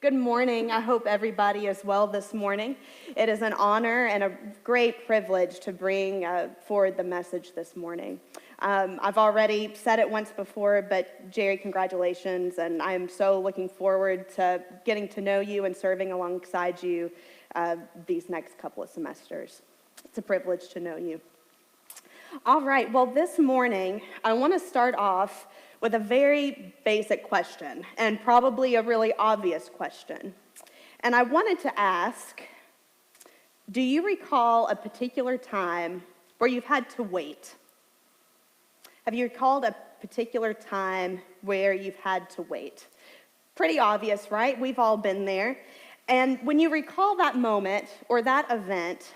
Good morning. I hope everybody is well this morning. It is an honor and a great privilege to bring forward the message this morning. I've already said it once before, but Jerry, congratulations, and I am so looking forward to getting to know you and serving alongside you these next couple of semesters. It's a privilege to know you. All right, well, this morning, I want to start off with a very basic question, and probably a really obvious question. And I wanted to ask, do you recall a particular time where you've had to wait? Have you recalled a particular time where you've had to wait? Pretty obvious, right? We've all been there. And when you recall that moment or that event,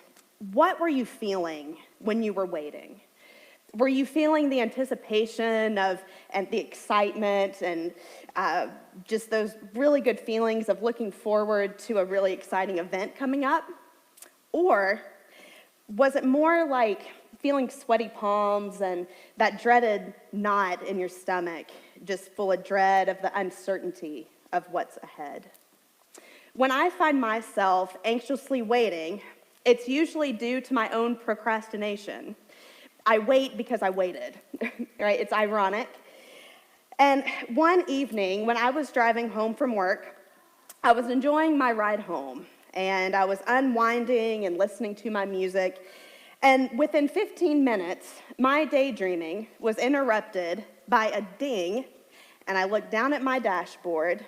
what were you feeling when you were waiting? Were you feeling the anticipation and the excitement and just those really good feelings of looking forward to a really exciting event coming up? Or was it more like feeling sweaty palms and that dreaded knot in your stomach, just full of dread of the uncertainty of what's ahead? When I find myself anxiously waiting, it's usually due to my own procrastination. I wait because I waited, right? It's ironic. And one evening when I was driving home from work, I was enjoying my ride home, and I was unwinding and listening to my music. And within 15 minutes, my daydreaming was interrupted by a ding, and I looked down at my dashboard,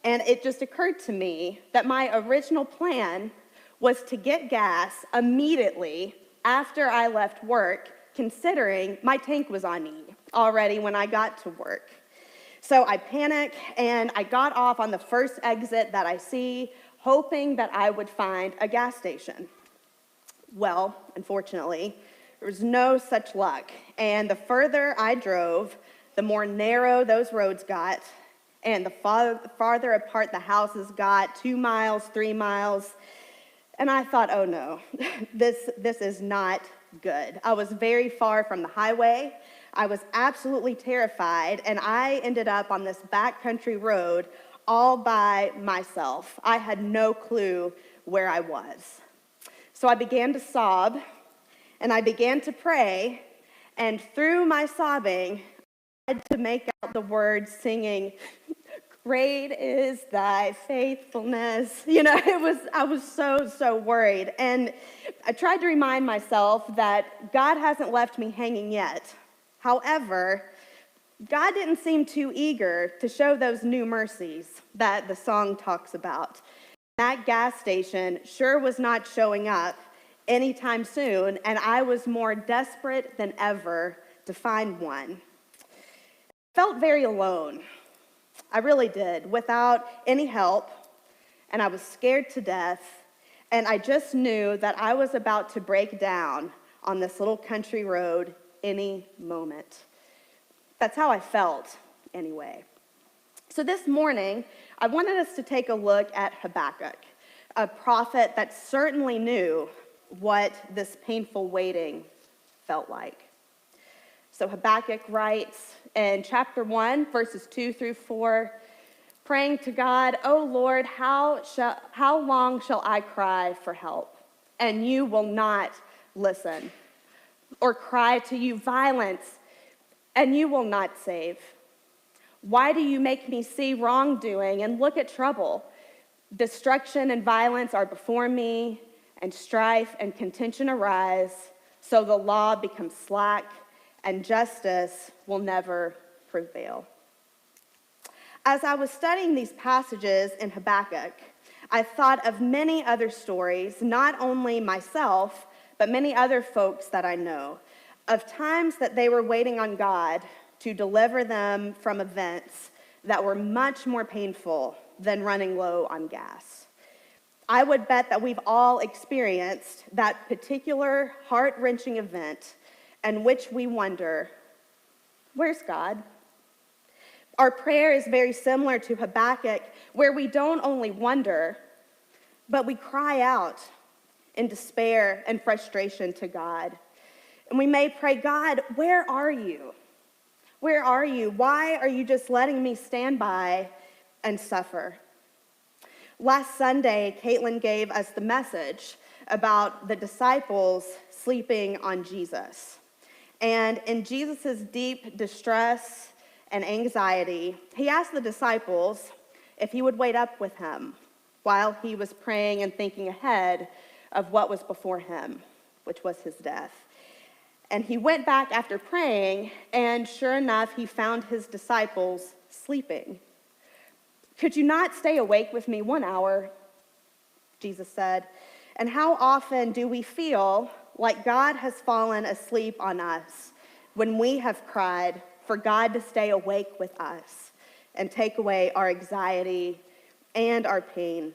and it just occurred to me that my original plan was to get gas immediately after I left work, considering my tank was on E already when I got to work. So I panicked and I got off on the first exit that I see, hoping that I would find a gas station. Well, unfortunately, there was no such luck. And the further I drove, the more narrow those roads got, and the farther apart the houses got, 2 miles, 3 miles. And I thought, oh no, this is not good. I was very far from the highway. I was absolutely terrified, and I ended up on this backcountry road all by myself. I had no clue where I was. So I began to sob, and I began to pray, and through my sobbing, I had to make out the words singing, "Great is thy faithfulness." I was so worried. And I tried to remind myself that God hasn't left me hanging yet. However, God didn't seem too eager to show those new mercies that the song talks about. That gas station sure was not showing up anytime soon, and I was more desperate than ever to find one. I felt very alone. I really did, without any help, and I was scared to death, and I just knew that I was about to break down on this little country road any moment. That's how I felt, anyway. So this morning, I wanted us to take a look at Habakkuk, a prophet that certainly knew what this painful waiting felt like. So Habakkuk writes in chapter 1, verses 2 through 4, praying to God, "O Lord, how long shall I cry for help, and you will not listen? Or cry to you violence, and you will not save? Why do you make me see wrongdoing and look at trouble? Destruction and violence are before me, and strife and contention arise, so the law becomes slack, and justice will never prevail." As I was studying these passages in Habakkuk, I thought of many other stories, not only myself, but many other folks that I know, of times that they were waiting on God to deliver them from events that were much more painful than running low on gas. I would bet that we've all experienced that particular heart-wrenching event in which we wonder, where's God? Our prayer is very similar to Habakkuk, where we don't only wonder, but we cry out in despair and frustration to God. And we may pray, "God, where are you? Where are you? Why are you just letting me stand by and suffer?" Last Sunday, Caitlin gave us the message about the disciples sleeping on Jesus. And in Jesus' deep distress and anxiety, he asked the disciples if he would wait up with him while he was praying and thinking ahead of what was before him, which was his death. And he went back after praying, and sure enough, he found his disciples sleeping. "Could you not stay awake with me 1 hour?" Jesus said. And how often do we feel like God has fallen asleep on us when we have cried for God to stay awake with us and take away our anxiety and our pain?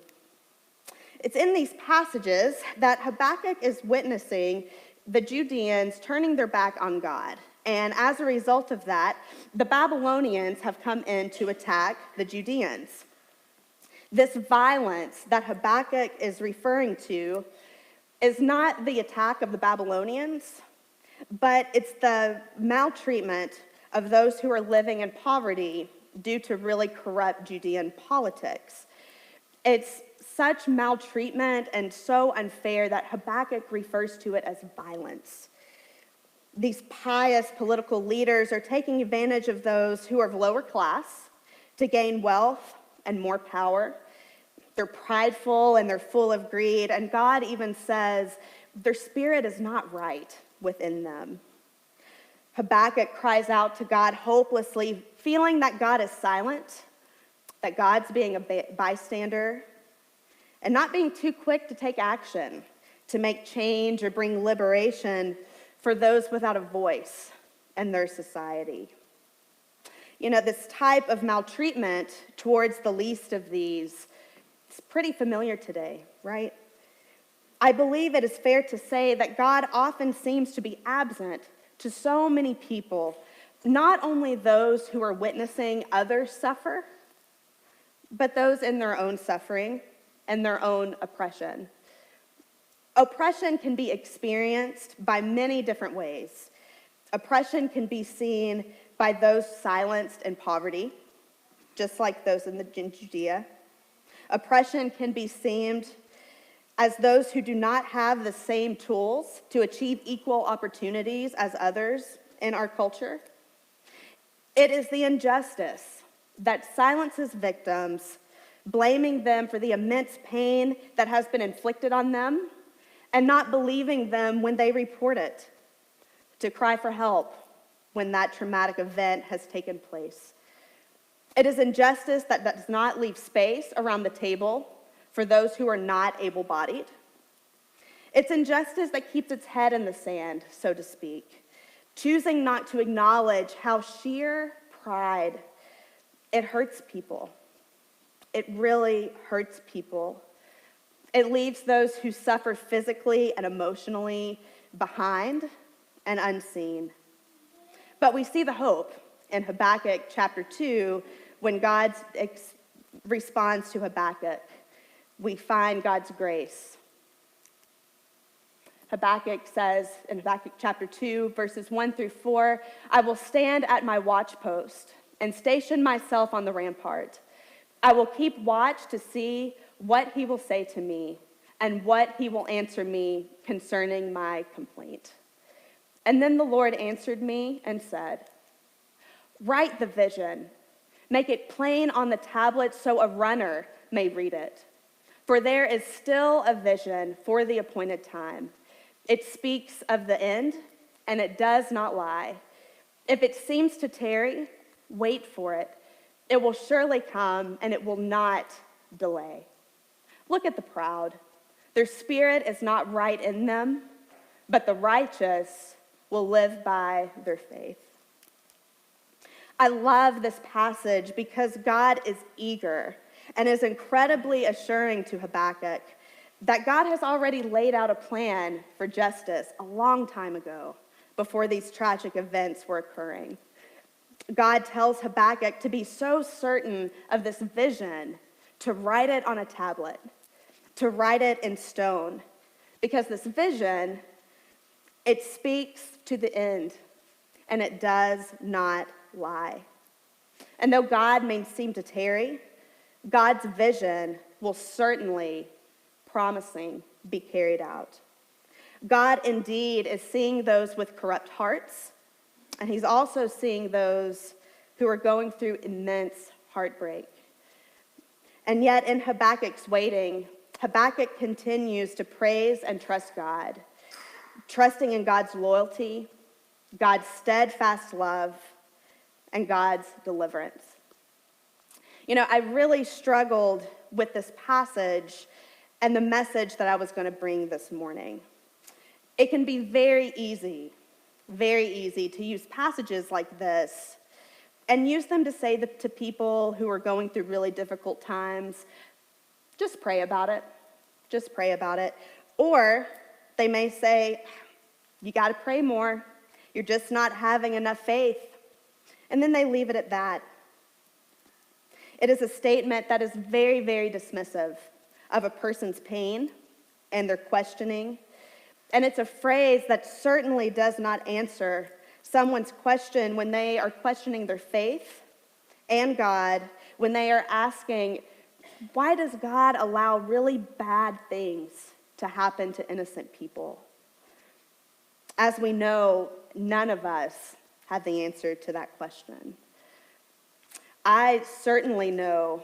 It's in these passages that Habakkuk is witnessing the Judeans turning their back on God. And as a result of that, the Babylonians have come in to attack the Judeans. This violence that Habakkuk is referring to is not the attack of the Babylonians, but it's the maltreatment of those who are living in poverty due to really corrupt Judean politics. It's such maltreatment and so unfair that Habakkuk refers to it as violence. These pious political leaders are taking advantage of those who are of lower class to gain wealth and more power. They're prideful and they're full of greed, and God even says their spirit is not right within them. Habakkuk cries out to God hopelessly, feeling that God is silent, that God's being a bystander, and not being too quick to take action, to make change or bring liberation for those without a voice in their society. You know, this type of maltreatment towards the least of these is pretty familiar today, right? I believe it is fair to say that God often seems to be absent to so many people, not only those who are witnessing others suffer, but those in their own suffering and their own oppression. Oppression can be experienced by many different ways. Oppression can be seen by those silenced in poverty, just like those in Judea. Oppression can be seen as those who do not have the same tools to achieve equal opportunities as others in our culture. It is the injustice that silences victims, blaming them for the immense pain that has been inflicted on them, and not believing them when they report it, to cry for help when that traumatic event has taken place. It is injustice that does not leave space around the table for those who are not able-bodied. It's injustice that keeps its head in the sand, so to speak, choosing not to acknowledge how sheer pride, it hurts people. It really hurts people. It leaves those who suffer physically and emotionally behind and unseen. But we see the hope in Habakkuk chapter 2 when God responds to Habakkuk. We find God's grace. Habakkuk says in Habakkuk chapter 2, verses 1 through 4, "I will stand at my watchpost and station myself on the rampart. I will keep watch to see what he will say to me and what he will answer me concerning my complaint." And then the Lord answered me and said, "Write the vision. Make it plain on the tablet so a runner may read it. For there is still a vision for the appointed time. It speaks of the end, and it does not lie. If it seems to tarry, wait for it. It will surely come, and it will not delay. Look at the proud. Their spirit is not right in them, but the righteous will live by their faith." I love this passage because God is eager and is incredibly assuring to Habakkuk that God has already laid out a plan for justice a long time ago, before these tragic events were occurring. God tells Habakkuk to be so certain of this vision, to write it on a tablet, to write it in stone, because this vision, it speaks to the end, and it does not lie. And though God may seem to tarry, God's vision will certainly, promising, be carried out. God indeed is seeing those with corrupt hearts, and he's also seeing those who are going through immense heartbreak. And yet in Habakkuk's waiting, Habakkuk continues to praise and trust God, trusting in God's loyalty, God's steadfast love, and God's deliverance. You know, I really struggled with this passage and the message that I was going to bring this morning. It can be very easy to use passages like this and use them to say to people who are going through really difficult times, just pray about it. Just pray about it. Or they may say, you got to pray more. You're just not having enough faith. And then they leave it at that. It is a statement that is very, very dismissive of a person's pain and their questioning. And it's a phrase that certainly does not answer someone's question when they are questioning their faith and God, when they are asking, why does God allow really bad things to happen to innocent people? As we know, none of us have the answer to that question. I certainly know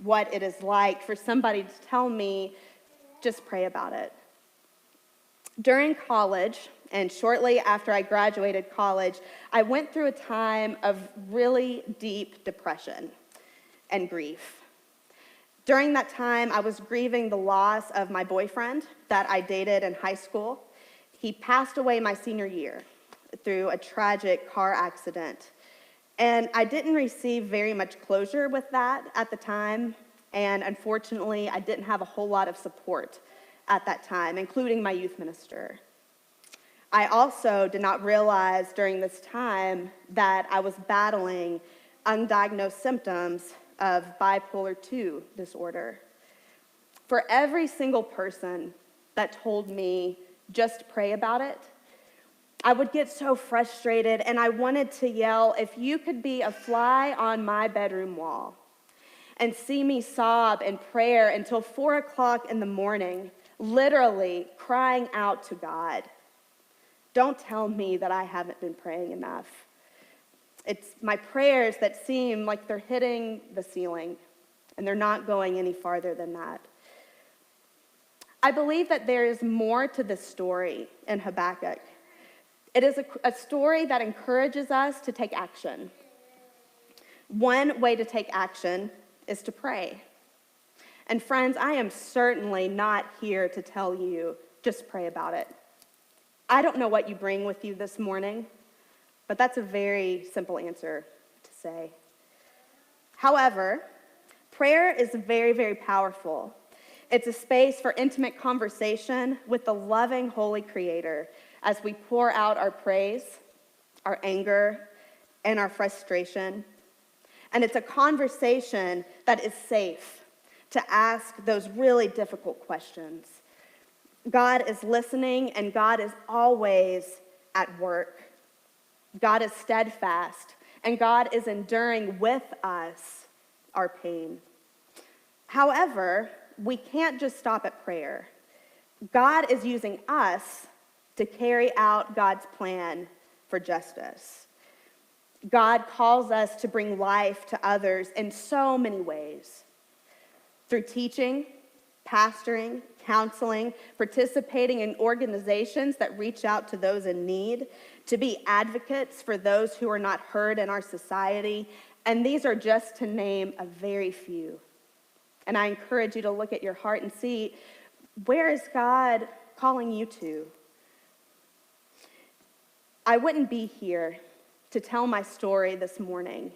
what it is like for somebody to tell me, just pray about it. During college, and shortly after I graduated college, I went through a time of really deep depression and grief. During that time, I was grieving the loss of my boyfriend that I dated in high school. He passed away my senior year through a tragic car accident. And I didn't receive very much closure with that at the time. And unfortunately, I didn't have a whole lot of support at that time, including my youth minister. I also did not realize during this time that I was battling undiagnosed symptoms of bipolar II disorder. For every single person that told me, just pray about it, I would get so frustrated and I wanted to yell, if you could be a fly on my bedroom wall and see me sob in prayer until 4 o'clock in the morning, literally crying out to God, don't tell me that I haven't been praying enough. It's my prayers that seem like they're hitting the ceiling and they're not going any farther than that. I believe that there is more to this story in Habakkuk. It is a story that encourages us to take action. One way to take action is to pray. And friends, I am certainly not here to tell you, just pray about it. I don't know what you bring with you this morning, but that's a very simple answer to say. However, prayer is very, very powerful. It's a space for intimate conversation with the loving, holy Creator as we pour out our praise, our anger, and our frustration. And it's a conversation that is safe to ask those really difficult questions. God is listening, and God is always at work. God is steadfast, and God is enduring with us our pain. However, we can't just stop at prayer. God is using us to carry out God's plan for justice. God calls us to bring life to others in so many ways. Through teaching, pastoring, counseling, participating in organizations that reach out to those in need, to be advocates for those who are not heard in our society, and these are just to name a very few. And I encourage you to look at your heart and see, where is God calling you to? I wouldn't be here to tell my story this morning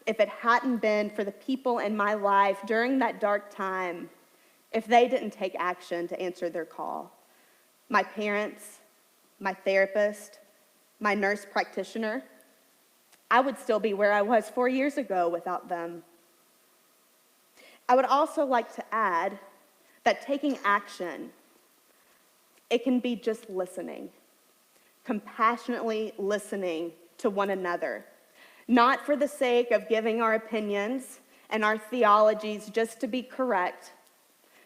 if it hadn't been for the people in my life during that dark time, if they didn't take action to answer their call. My parents, my therapist, my nurse practitioner, I would still be where I was 4 years ago without them. I would also like to add that taking action, it can be just listening, compassionately listening to one another, not for the sake of giving our opinions and our theologies just to be correct,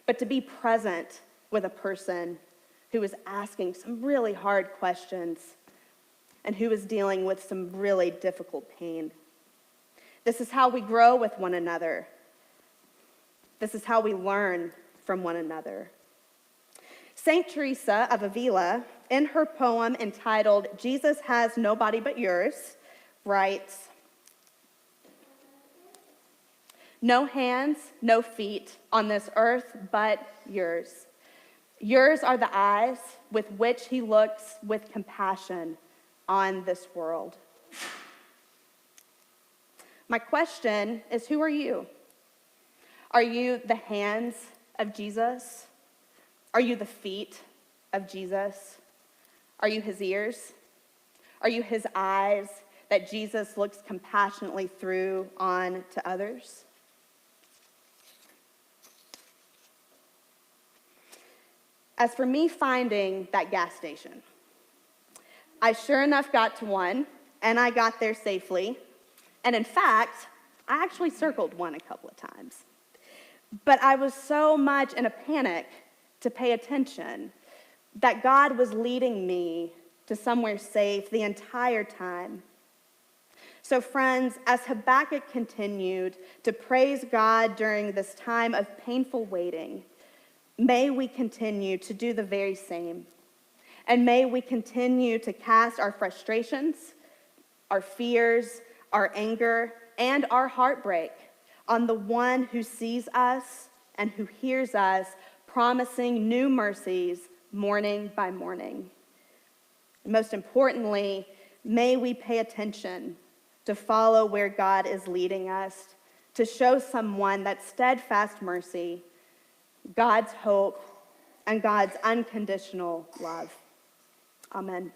but to be present with a person who is asking some really hard questions and who is dealing with some really difficult pain. This is how we grow with one another. This is how we learn from one another. Saint Teresa of Avila, in her poem entitled "Jesus Has Nobody But Yours," writes, "No hands, no feet on this earth but yours. Yours are the eyes with which he looks with compassion on this world." My question is, who are you? Are you the hands of Jesus? Are you the feet of Jesus? Are you his ears? Are you his eyes that Jesus looks compassionately through on to others? As for me finding that gas station, I sure enough got to one, and I got there safely. And in fact, I actually circled one a couple of times. But I was so much in a panic to pay attention that God was leading me to somewhere safe the entire time. So friends, as Habakkuk continued to praise God during this time of painful waiting, may we continue to do the very same. And may we continue to cast our frustrations, our fears, our anger, and our heartbreak on the one who sees us and who hears us, promising new mercies morning by morning. Most importantly, may we pay attention to follow where God is leading us, to show someone that steadfast mercy, God's hope, and God's unconditional love. Amen.